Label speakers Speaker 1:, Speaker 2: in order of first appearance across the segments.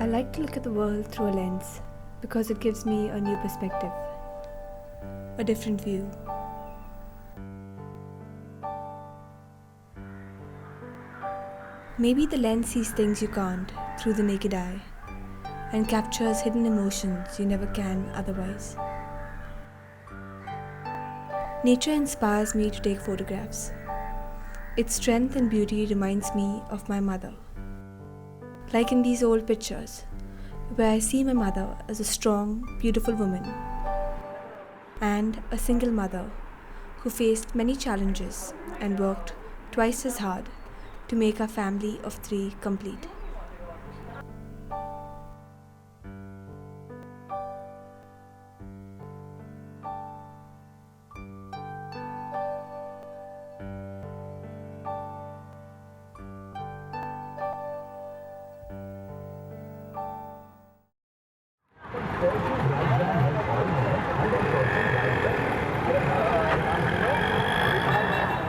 Speaker 1: I like to look at the world through a lens because it gives me a new perspective, a different view. Maybe the lens sees things you can't through the naked eye and captures hidden emotions you never can otherwise. Nature inspires me to take photographs. Its strength and beauty reminds me of my mother. Like in these old pictures, where I see my mother as a strong, beautiful woman and a single mother who faced many challenges and worked twice as hard to make our family of 3 complete.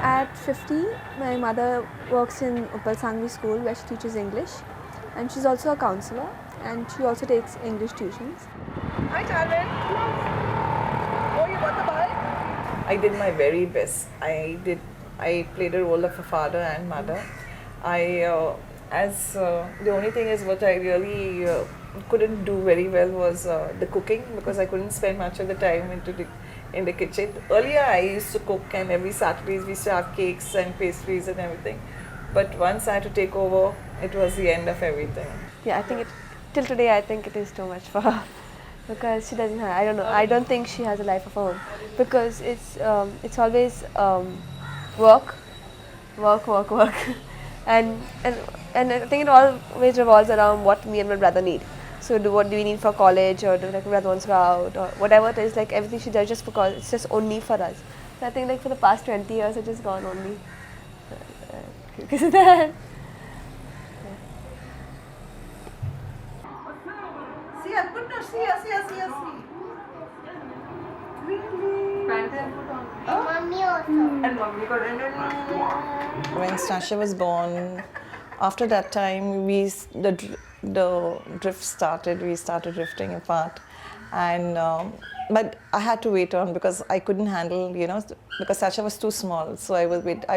Speaker 1: At 50, my mother works in Uppal Sangvi school where she teaches English, and she's also a counselor and she also takes English tuitions.
Speaker 2: Hi Taryn. Oh, you got the bike? I did my very best. I played a role of a father and mother. The only thing is what I really couldn't do very well was the cooking, because I couldn't spend much of the time in the kitchen. Earlier I used to cook, and every Saturdays we used to have cakes and pastries and everything. But once I had to take over, it was the end of everything.
Speaker 1: Yeah, till today I think it is too much for her because she doesn't have, I don't think she has a life of her own, because it's always work and I think it always revolves around what me and my brother need. So what do we need for college, or do my brother wants to go out, or whatever it is, like everything she does just because it's just only for us. So I think like for the past 20 years it's just gone only because of that.
Speaker 2: See, I put no, see.
Speaker 3: Mommy also.
Speaker 2: And mommy got
Speaker 4: When Stasha was born, after that time, the drift started. We started drifting apart, and but I had to wait on because I couldn't handle, because Sasha was too small. So I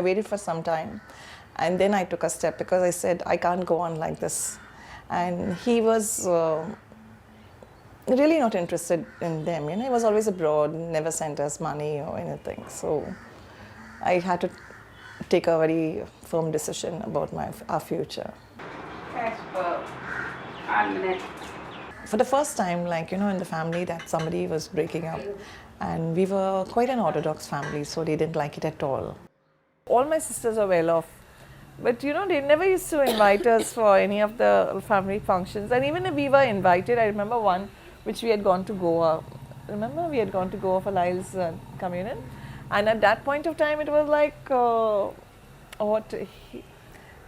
Speaker 4: waited for some time, and then I took a step because I said I can't go on like this, and he was really not interested in them. He was always abroad, never sent us money or anything. So I had to take a very firm decision about our future. For the first time, in the family, that somebody was breaking up, and we were quite an orthodox family, so they didn't like it at all.
Speaker 2: All my sisters are well off, but they never used to invite us for any of the family functions. And even if we were invited, I remember one which we had gone to Goa. Remember, we had gone to Goa for Lyle's communion, and at that point of time, it was like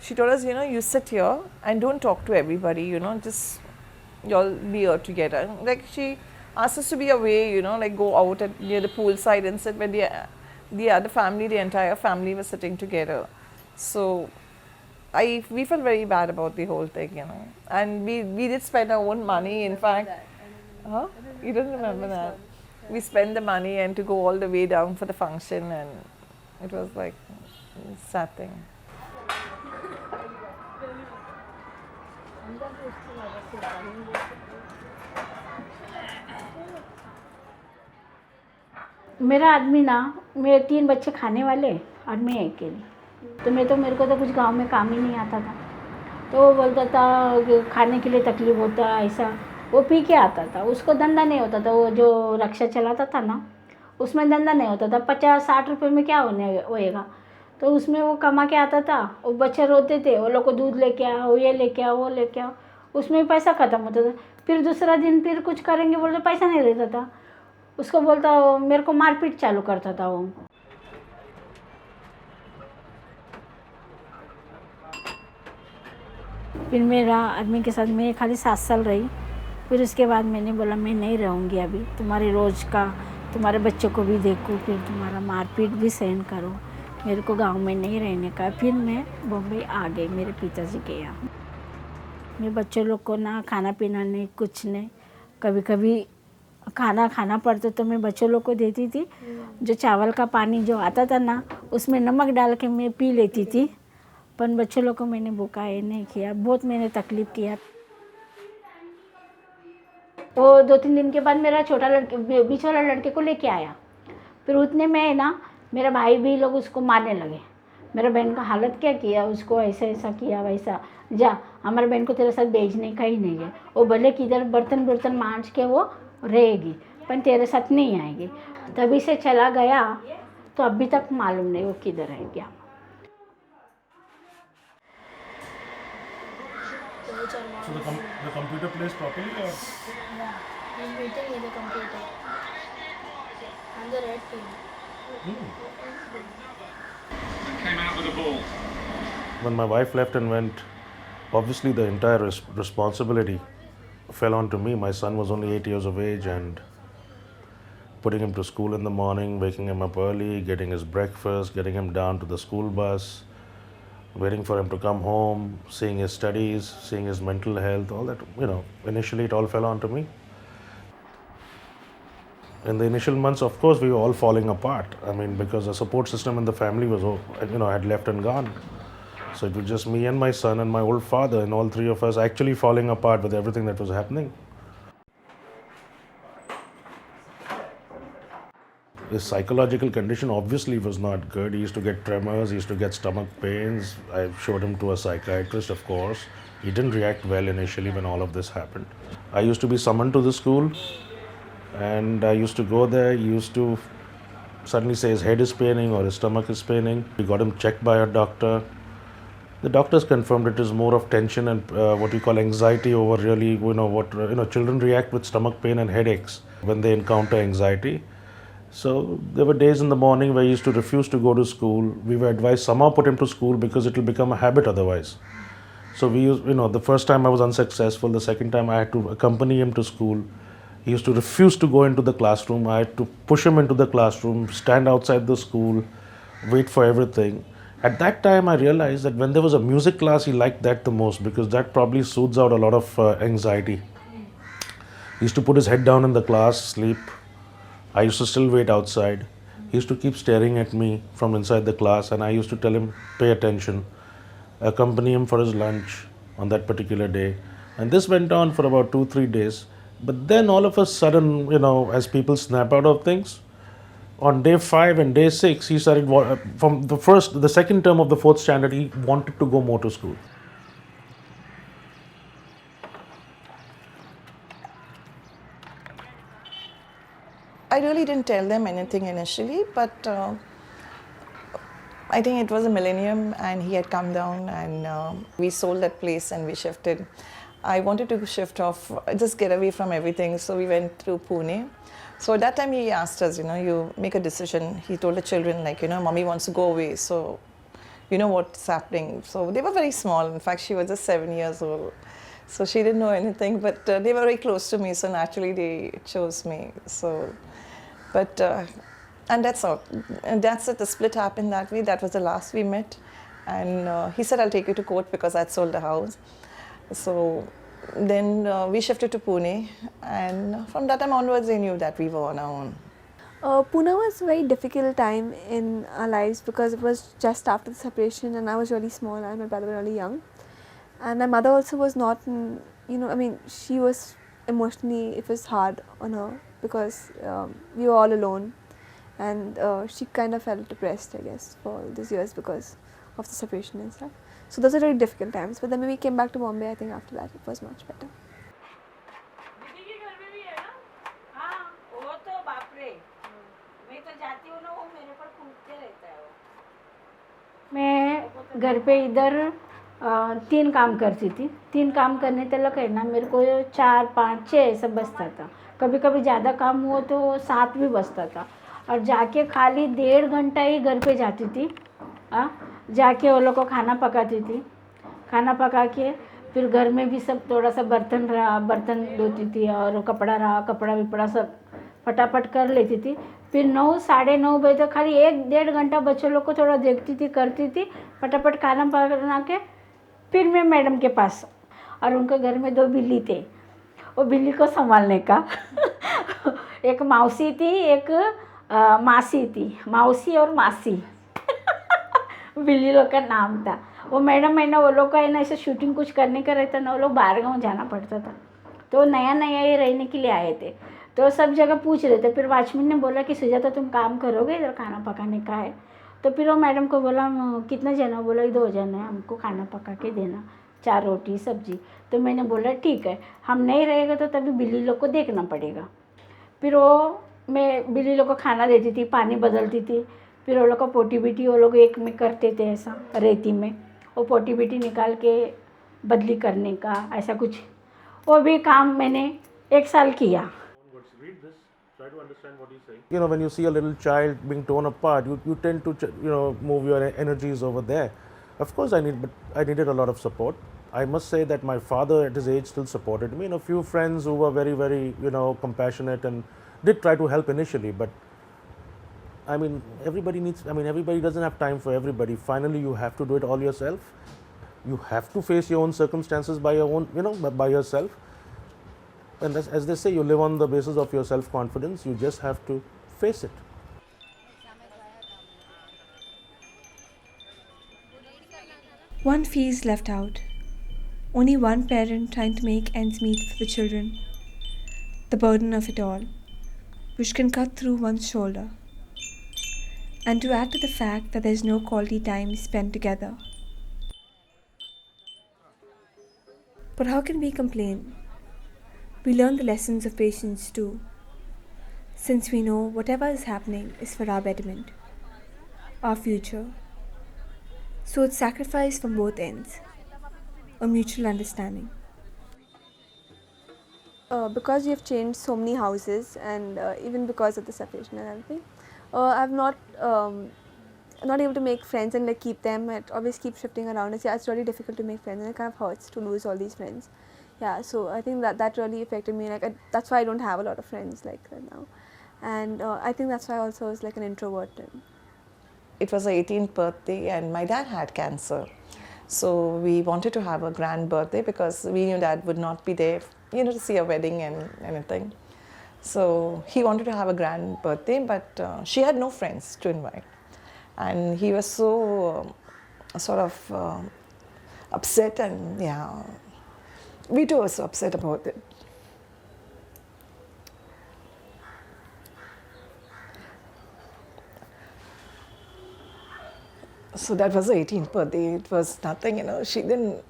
Speaker 2: she told us, you sit here and don't talk to everybody, just you'll be here together. Like she asked us to be away, go out near the poolside and sit where the other family, the entire family was sitting together. So we felt very bad about the whole thing, and we did spend our own money. In fact, you don't remember that? We spent the money and to go all the way down for the function, and it was like a sad thing.
Speaker 5: मेरा आदमी ना, मेरे 3 बच्चे खाने वाले और मैं अकेली, तो मेरे को तो कुछ गांव में काम ही नहीं आता था। तो वो बोलता था खाने के लिए तकलीफ होता ऐसा, वो पी के आता था, उसको धंधा नहीं होता था। वो जो रक्षा चलाता था ना, उसमें धंधा नहीं होता था। 50-60 रुपये में क्या होएगा, तो उसमें वो कमा के आता था। वो बच्चे रोते थे, वो लोग को दूध लेके आओ, ये लेके आओ, वो लेके आओ, उसमें पैसा ख़त्म होता था। फिर दूसरा दिन फिर कुछ करेंगे बोलते पैसा नहीं देता था। उसको बोलता मेरे को मारपीट चालू करता था वो। फिर मेरा आदमी के साथ मैं खाली 7 साल रही। फिर उसके बाद मैंने बोला मैं नहीं रहूँगी अभी, तुम्हारे रोज़ का तुम्हारे बच्चों को भी देखो, फिर तुम्हारा मारपीट भी सहन करो, मेरे को गांव में नहीं रहने का। फिर मैं बॉम्बे आ गई मेरे पिताजी के यहाँ। मैं बच्चों लोग को ना खाना पीना नहीं, कुछ नहीं। कभी कभी खाना पड़ता तो मैं बच्चों लोग को देती थी। जो चावल का पानी जो आता था ना, उसमें नमक डाल के मैं पी लेती थी। पर बच्चों लोग को मैंने भुकाए नहीं किया, बहुत मैंने तकलीफ़ किया। वो 2-3 दिन के बाद मेरा छोटा लड़के, बीच वाला लड़के को लेके आया। फिर उतने में ना मेरा भाई भी लोग उसको मारने लगे। मेरा बहन का हालत क्या किया, उसको ऐसा ऐसा किया, वैसा जा हमारे बहन को तेरे साथ भेजने का ही नहीं है। वो भले किधर बर्तन बर्तन मांझ के वो रहेगी, पर तेरे साथ नहीं आएगी। तभी से चला गया, तो अभी तक मालूम नहीं वो किधर है क्या।
Speaker 6: So the computer plays properly or?
Speaker 7: Yeah, he's meeting with the computer and the red team.
Speaker 6: Came out with the ball. When my wife left and went, obviously the entire responsibility fell onto me. My son was only 8 years of age, and putting him to school in the morning, waking him up early, getting his breakfast, getting him down to the school bus, waiting for him to come home, seeing his studies, seeing his mental health, all that, initially it all fell onto me. In the initial months, of course, we were all falling apart. I mean, because the support system in the family was, had left and gone. So it was just me and my son and my old father, and all three of us actually falling apart with everything that was happening. His psychological condition obviously was not good. He used to get tremors, he used to get stomach pains. I showed him to a psychiatrist, of course. He didn't react well initially when all of this happened. I used to be summoned to the school, and I used to go there. He used to suddenly say his head is paining or his stomach is paining. We got him checked by a doctor. The doctors confirmed it is more of tension and what we call anxiety over really, children react with stomach pain and headaches when they encounter anxiety. So there were days in the morning where he used to refuse to go to school. We were advised somehow put him to school because it will become a habit otherwise. So we used, the first time I was unsuccessful. The second time I had to accompany him to school. He used to refuse to go into the classroom. I had to push him into the classroom, stand outside the school, wait for everything. At that time, I realized that when there was a music class, he liked that the most because that probably soothes out a lot of anxiety. He used to put his head down in the class, sleep. I used to still wait outside. He used to keep staring at me from inside the class, and I used to tell him, pay attention, accompany him for his lunch on that particular day. And this went on for about 2-3 days. But then all of a sudden, as people snap out of things, on day 5 and day 6, he started, from the second term of the 4th standard, he wanted to go more to school.
Speaker 4: I really didn't tell them anything initially, but I think it was a millennium and he had come down, and we sold that place and we shifted. I wanted to shift off, just get away from everything, so we went to Pune. So at that time he asked us, you make a decision. He told the children, mommy wants to go away, so you know what's happening. So they were very small. In fact, she was just 7 years old. So she didn't know anything, but they were very close to me, so naturally they chose me. So, but, and that's all. And that's it, the split happened that way. That was the last we met. And he said, I'll take you to court because I'd sold the house. So then we shifted to Pune, and from that time onwards, they knew that we were on our own.
Speaker 1: Pune was a very difficult time in our lives because it was just after the separation, and I was really small and my brother was really young. And my mother also was not, she was emotionally, it was hard on her because we were all alone, and she kind of felt depressed, I guess, for all these years because of the separation and stuff. So those are very difficult times. But then when we came back to Bombay, I think after that it was much better.
Speaker 5: मैं घर पे इधर 3 काम करती थी. 3 काम करने तक है ना, मेरे को 4, 5, 6 ऐसा बचता था. कभी कभी ज़्यादा काम हुआ तो 7 भी बचता था. और जाके खाली 1.5 घंटा ही घर पे जाती थी. जाके वो लोग को खाना पकाती थी. खाना पका के फिर घर में भी सब थोड़ा सा बर्तन धोती थी, और कपड़ा विपड़ा सब फटाफट कर लेती थी. फिर 9, साढ़े 9 बजे तक खाली 1-1.5 घंटा बच्चों लोग को थोड़ा देखती थी, करती थी, फटाफट खाना बना के फिर मैं मैडम के पास. और उनके घर में 2 बिल्ली थे, वो बिल्ली को संभालने का एक मौसी थी, एक मासी थी, मौसी और मासी बिल्ली लोग का नाम था। वो मैडम है ना, वो लोग का है ना ऐसे शूटिंग कुछ करने का रहता ना, वो लोग बाहर गाँव जाना पड़ता था, तो नया नया ये रहने के लिए आए थे, तो सब जगह पूछ रहे थे। फिर वॉचमैन ने बोला कि सुजाता तुम काम करोगे, इधर खाना पकाने का है। तो फिर वो मैडम को बोला कितना जना, बोला 2 जन है, हमको खाना पका के देना, 4 रोटी सब्जी। तो मैंने बोला ठीक है, हम नहीं रहेगा तो तभी बिल्ली लोग को देखना पड़ेगा। फिर वो मैं बिल्ली लोग को खाना देती थी, पानी बदलती थी, फिर वो लोग का पोटी बिटी वो लोग एक में करते थे ऐसा रेती में, वो पोटी बिटी निकाल के बदली करने का ऐसा कुछ, वो भी काम मैंने 1 साल किया।
Speaker 6: Read this, try to understand what he's saying. You know, when you see a little child being torn apart, you tend to, move your energies over there. Of course, I needed a lot of support. I must say that my father at his age still supported me, and a few friends who were very, very, compassionate and did try to help initially. But everybody doesn't have time for everybody. Finally, you have to do it all yourself. You have to face your own circumstances by your own, by yourself. And as they say, you live on the basis of your self-confidence. You just have to face it.
Speaker 1: One feels left out. Only one parent trying to make ends meet for the children. The burden of it all, which can cut through one's shoulder. And to add to the fact that there's no quality time spent together. But how can we complain? We learn the lessons of patience too, since we know whatever is happening is for our betterment, our future. So it's sacrifice from both ends, a mutual understanding. Because we have changed so many houses, and even because of the separation and everything, I've not able to make friends and like keep them. I always keep shifting around. It's really difficult to make friends, and it kind of hurts to lose all these friends. Yeah, so I think that really affected me. Like that's why I don't have a lot of friends like that now, and I think that's why I also was like an introvert.
Speaker 4: It was her 18th birthday, and my dad had cancer. So we wanted to have a grand birthday because we knew Dad would not be there, to see a wedding and anything. So he wanted to have a grand birthday, but she had no friends to invite. And he was so sort of upset, and yeah, we too were so upset about it. So that was her 18th birthday. It was nothing, she didn't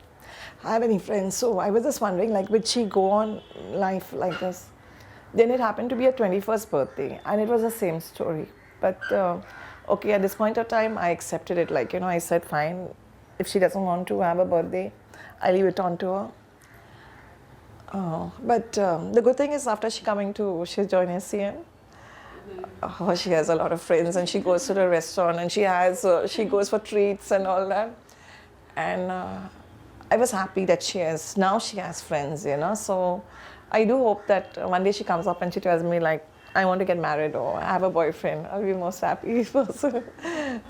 Speaker 4: have any friends. So I was just wondering, like, would she go on life like this? Then it happened to be her 21st birthday, and it was the same story. But okay, at this point of time, I accepted it. Like, I said, fine, if she doesn't want to have a birthday, I leave it on to her. But the good thing is, after she's joined SCM, she has a lot of friends, and she goes to the restaurant, and she goes for treats and all that. And I was happy that she has friends, So I do hope that one day she comes up and she tells me, like, I want to get married or I have a boyfriend. I'll be most happy person.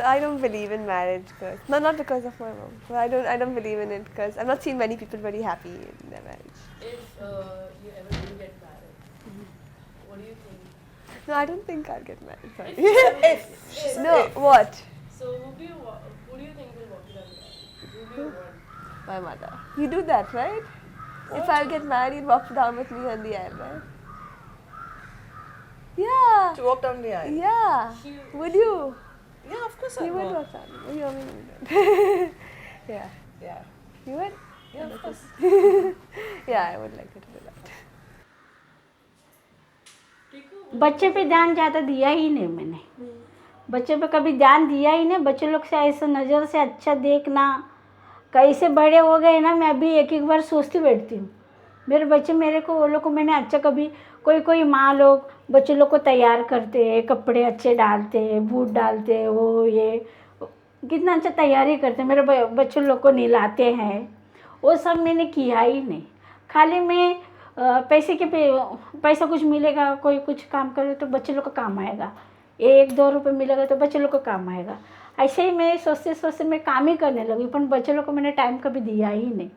Speaker 1: I don't believe in marriage, cause not because of my mom. But I don't believe in it because I've not seen many people very happy in their marriage.
Speaker 8: If you ever do get married, what do you think?
Speaker 1: No, I don't think I'll get married. Sorry.
Speaker 8: If.
Speaker 1: No, what?
Speaker 8: So who do you think will walk you down the aisle? Who do you want?
Speaker 1: My mother. You do that, right? If I'll get married, walk down with me on the aisle, right? Yeah.
Speaker 4: To walk down the aisle?
Speaker 1: Yeah. Would you?
Speaker 4: Yeah, of course I
Speaker 1: You
Speaker 4: would.
Speaker 1: would walk down. You know me. Yeah.
Speaker 4: Yeah.
Speaker 1: You would?
Speaker 4: Yeah, of course.
Speaker 1: Yeah, I would like you to do that.
Speaker 5: बच्चे पे ध्यान ज़्यादा दिया ही नहीं मैंने, बच्चे पे कभी ध्यान दिया ही नहीं। बच्चे लोग से ऐसे नज़र से अच्छा देखना, कैसे बड़े हो गए ना, मैं अभी एक बार सोचती बैठती हूँ। मेरे बच्चे मेरे को, वो लोग को मैंने अच्छा कभी कोई माँ लोग बच्चे लोग को तैयार करते हैं, कपड़े अच्छे डालते हैं, बूट डालते हैं, वो ये कितना अच्छा तैयारी करते हैं, मेरे बच्चों लोग को नहलाते हैं, वो सब मैंने किया ही नहीं। खाली मैं पैसा कुछ मिलेगा, कोई कुछ काम करे तो बच्चे लोग को काम आएगा, 1-2 रुपये मिलेगा तो बच्चे लोग को काम आएगा। ऐसे ही मैं सोचते मैं काम ही करने लगी, पर बच्चे लोग को मैंने टाइम कभी दिया ही नहीं।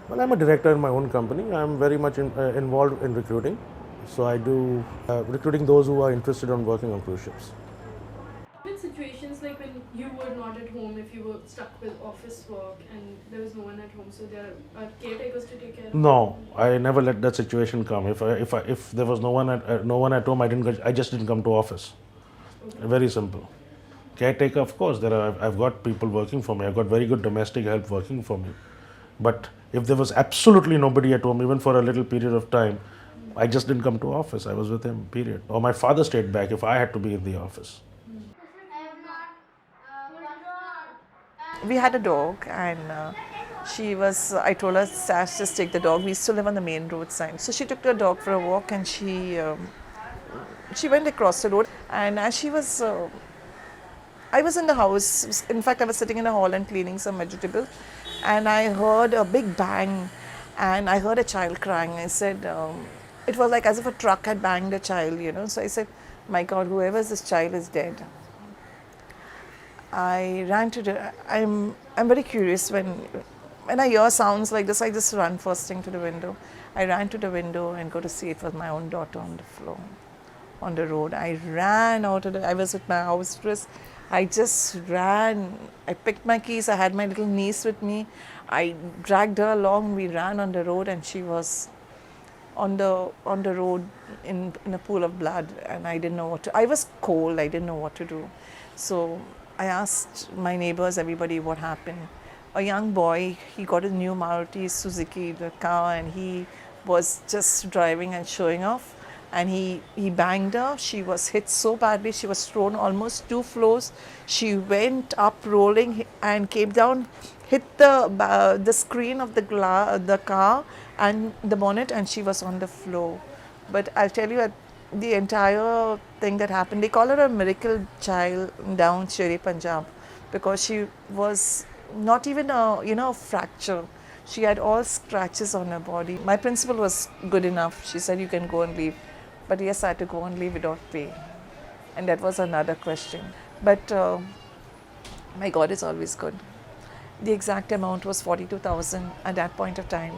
Speaker 6: Well, I'm a director in my own company. I'm very much involved in recruiting. So I do recruiting those who are interested in working on cruise ships.
Speaker 8: In situations like when you were not at home, if you were stuck with office work and there was no one at home, so there are caretakers to take care of.
Speaker 6: No, I never let that situation come. If there was no one at home, I just didn't come to office. Very simple. Caretaker, of course, I've got people working for me. I've got very good domestic help working for me. But if there was absolutely nobody at home, even for a little period of time, I just didn't come to office. I was with him, period. Or my father stayed back if I had to be in the office.
Speaker 2: We had a dog, and I told her, Sash, just take the dog. We used to live on the main road side. So she took the dog for a walk, and she went across the road. And as she was, I was in the house. In fact, I was sitting in the hall and cleaning some vegetables, and I heard a big bang, and I heard a child crying. I said, it was like as if a truck had banged a child, you know. So I said, my God, whoever is this child is dead. I ran to the. I'm very curious when I hear sounds like this. I just run first thing to the window. I ran to the window and go to see it was my own daughter on the floor, on the road. I ran out of I was with my house dress. I just ran. I picked my keys. I had my little niece with me. I dragged her along. We ran on the road, and she was on the road in a pool of blood. And I didn't know what to. I was cold. I didn't know what to do. So I asked my neighbors, everybody, what happened. A young boy, he got a new Maruti Suzuki, the car, and he was just driving and showing off. And he banged her. She was hit so badly. She was thrown almost 2 floors. She went up rolling and came down, hit the screen of the car and the bonnet, and she was on the floor. But I'll tell you, the entire thing that happened, they call her a miracle child down Shere Punjab, because she was not even a fracture. She had all scratches on her body. My principal was good enough. She said, you can go and leave. But yes, I had to go and leave without pay. And that was another question. But my God is always good. The exact amount was 42,000 at that point of time.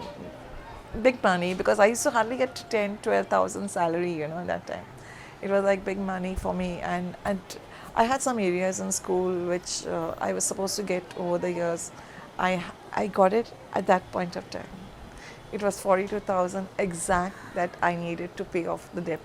Speaker 2: Big money, because I used to hardly get 10,000-12,000 salary, at that time. It was like big money for me, and I had some areas in school which I was supposed to get over the years. I got it at that point of time. It was 42,000 exact that I needed to pay off the debt.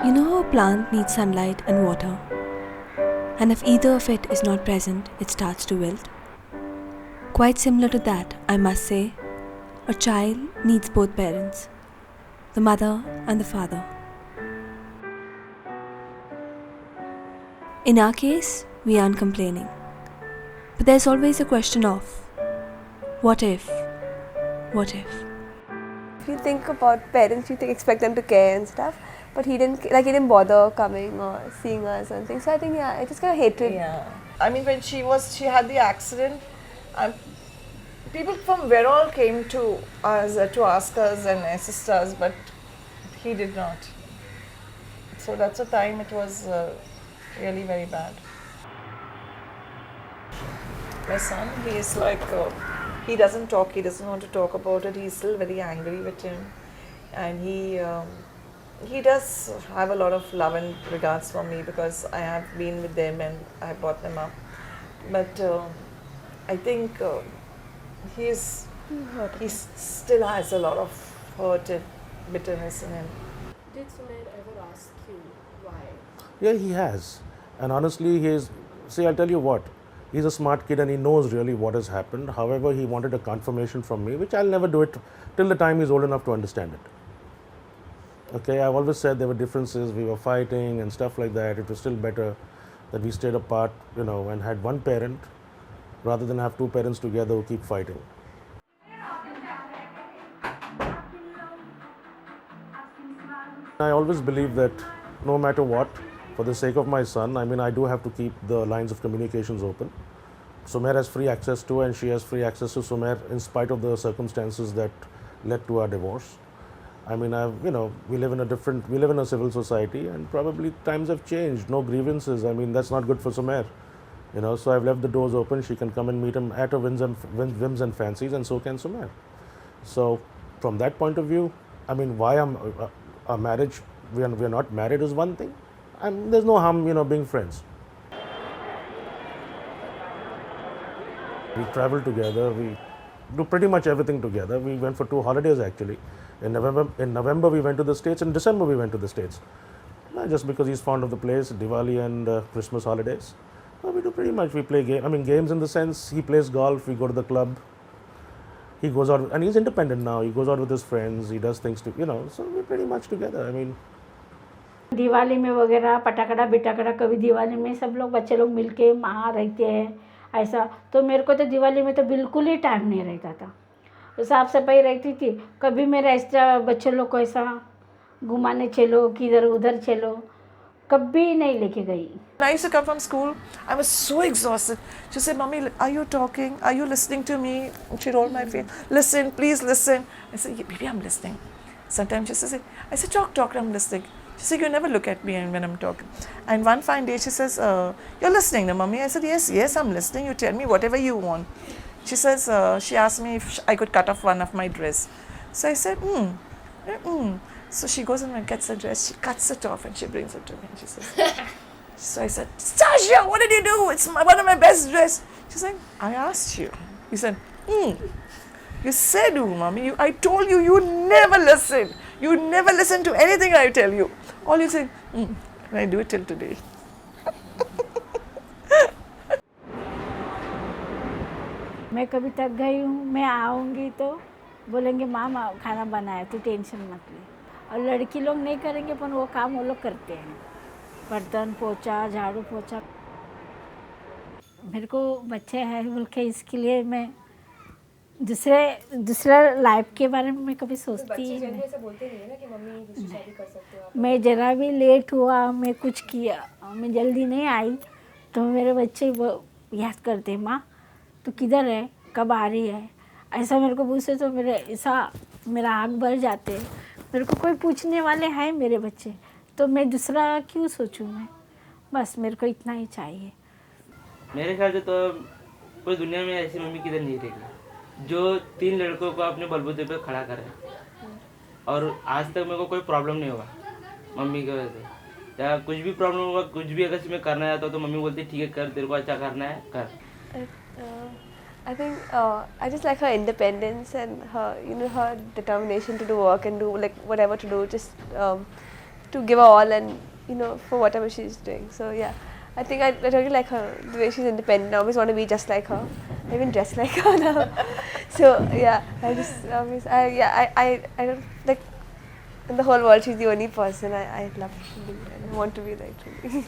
Speaker 1: You know how a plant needs sunlight and water, and if either of it is not present, it starts to wilt? Quite similar to that, I must say, a child needs both parents, the mother and the father. In our case, we aren't complaining. But there's always a question of, what if? What if?
Speaker 9: If you think about parents, you expect them to care and stuff, but he didn't bother coming or seeing us and things. So I think, I just kind of hated.
Speaker 2: Yeah. I mean, when she had the accident, people from where all came to us to ask us and assist us, but he did not. So that's the time it was really very bad. My son, he is like, he doesn't talk, he doesn't want to talk about it, he's still very angry with him. And he does have a lot of love and regards for me because I have been with them and I brought them up. But I think he still has a lot of hurt and bitterness in him.
Speaker 8: Did Sumer ever ask you why?
Speaker 6: Yeah, he has. And honestly, see, I'll tell you what. He's a smart kid and he knows really what has happened. However, he wanted a confirmation from me, which I'll never do it till the time he's old enough to understand it. Okay, I've always said there were differences, we were fighting and stuff like that. It was still better that we stayed apart, and had one parent rather than have two parents together who keep fighting. I always believe that no matter what, for the sake of my son, I do have to keep the lines of communications open. Sumer has free access to, and she has free access to Sumer in spite of the circumstances that led to our divorce. We live in a civil society, and probably times have changed. No grievances. That's not good for Sumer. So I've left the doors open. She can come and meet him at her whims and fancies, and so can Sumer. So from that point of view, why a marriage, we are not married is one thing, and there's no harm, being friends. We travel together, we do pretty much everything together. We went for 2 holidays actually. In November we went to the States, in December we went to the States. Just because he's fond of the place, Diwali and Christmas holidays. We do pretty much, we play games in the sense, he plays golf, we go to the club. He goes out, and he's independent now, he goes out with his friends, he does things so we're pretty much together.
Speaker 5: Diwali में वगैरह पटाखड़ा बिटाखड़ा, कभी दिवाली में सब लोग बच्चे लोग मिलके वहाँ रहते हैं ऐसा। तो मेरे को तो दिवाली में तो बिल्कुल ही टाइम नहीं रहता था। तो साफ़ सफाई रहती थी, कभी मेरा ऐसा बच्चे लोग को ऐसा घुमाने चलो, किधर उधर चलो, कभी नहीं लेके गई।
Speaker 2: I used to come from school, I was so exhausted. She said, "Mommy, are you talking? Are you listening to me?" She rolled my face. "Listen, please listen." I said, "Yeah, baby, I'm listening." Sometimes she says, I said, talk, I'm listening." She said, "You never look at me when I'm talking." And one fine day she says, "You're listening, no, Mommy?" I said, yes, I'm listening. You tell me whatever you want. She says, she asked me if I could cut off one of my dress. So I said, So she goes and gets the dress, she cuts it off and she brings it to me. And she says, so I said, "Sasha, what did you do? It's one of my best dress." She's like, "I asked you." He said, "You said, Mommy, I told you, you never listen. You never listen to anything I tell you. All you say, and I do it till today."
Speaker 5: मैं कभी थक गई हूँ, मैं आऊँगी तो बोलेंगे माँ खाना बनाया, तू टेंशन मत ले। और लड़की लोग नहीं करेंगे पर वो काम वो लोग करते हैं, बर्तन पोछा, झाड़ू पोछा। मेरे को बच्चे हैं बोल के इसके लिए मैं दूसरा लाइफ के बारे में मैं कभी सोचती ही नहीं।
Speaker 1: ऐसा बोलते नहीं है ना कि मम्मी दूसरी शादी कर सकते हो आप।
Speaker 5: मैं ज़रा भी लेट हुआ, मैं कुछ किया, मैं जल्दी नहीं आई तो मेरे बच्चे वो याद करते, माँ तू किधर है, कब आ रही है, ऐसा मेरे को पूछते तो मेरा आँख भर जाते। मेरे को कोई पूछने वाले हैं मेरे बच्चे, तो मैं दूसरा क्यों सोचूं मैं, बस मेरे को इतना ही चाहिए।
Speaker 10: मेरे ख्याल से तो पूरी दुनिया में ऐसी मम्मी किधर नहीं रहेगी जो 3 लड़कों को अपने बलबूते पे खड़ा करे। और आज तक मेरे को कोई प्रॉब्लम नहीं होगा मम्मी की वजह से। या कुछ भी प्रॉब्लम होगा, कुछ भी अगर मैं करना चाहता हूँ तो मम्मी बोलती ठीक है कर, तेरे को अच्छा करना है कर।
Speaker 9: I think I just like her independence and her, her determination to do work and do like whatever to do, just to give her all and for whatever she's doing. So yeah, I think I really like her, the way she's independent. I always want to be just like her. I even dress like her now. So yeah, I just always, I don't like in the whole world. She's the only person I love to be and want to be like. Really.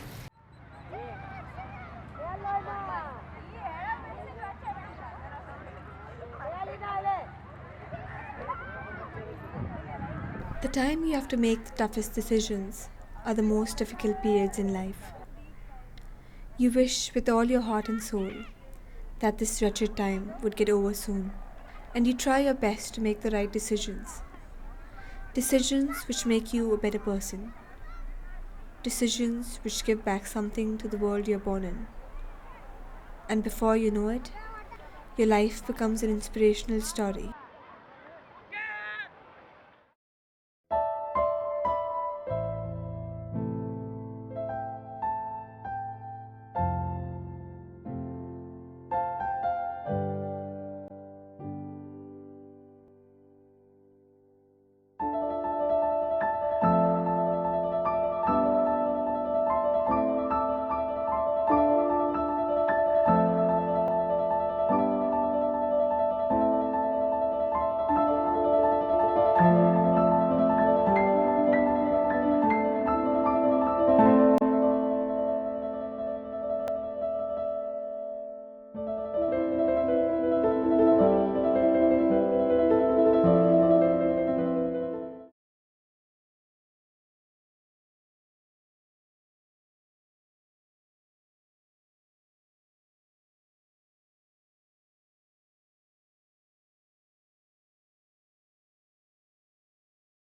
Speaker 1: The time you have to make the toughest decisions are the most difficult periods in life. You wish with all your heart and soul that this wretched time would get over soon, and you try your best to make the right decisions. Decisions which make you a better person. Decisions which give back something to the world you're born in. And before you know it, your life becomes an inspirational story.